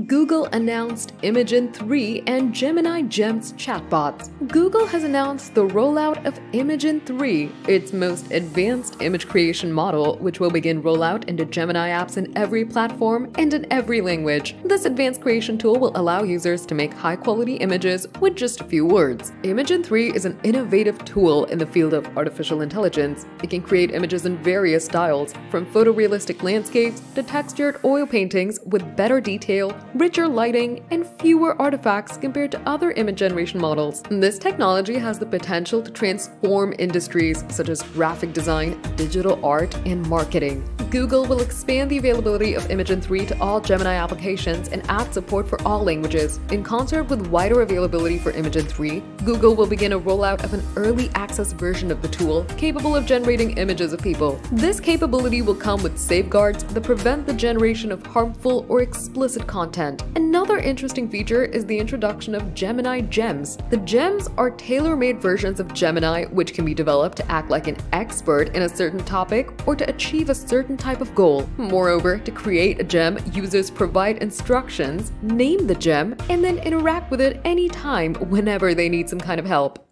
Google announced Imagen 3 and Gemini Gems chatbots. Google has announced the rollout of Imagen 3, its most advanced image creation model, which will begin rollout into Gemini apps in every platform and in every language. This advanced creation tool will allow users to make high-quality images with just a few words. Imagen 3 is an innovative tool in the field of artificial intelligence. It can create images in various styles, from photorealistic landscapes to textured oil paintings with better detail, richer lighting, and fewer artifacts compared to other image generation models. This technology has the potential to transform industries such as graphic design, digital art, and marketing. Google will expand the availability of Imagen 3 to all Gemini applications and add support for all languages. In concert with wider availability for Imagen 3, Google will begin a rollout of an early access version of the tool capable of generating images of people. This capability will come with safeguards that prevent the generation of harmful or explicit content. Another interesting feature is the introduction of Gemini Gems. The Gems are tailor-made versions of Gemini which can be developed to act like an expert in a certain topic or to achieve a certain type of goal. Moreover, to create a gem, users provide instructions, name the gem, and then interact with it anytime whenever they need some kind of help.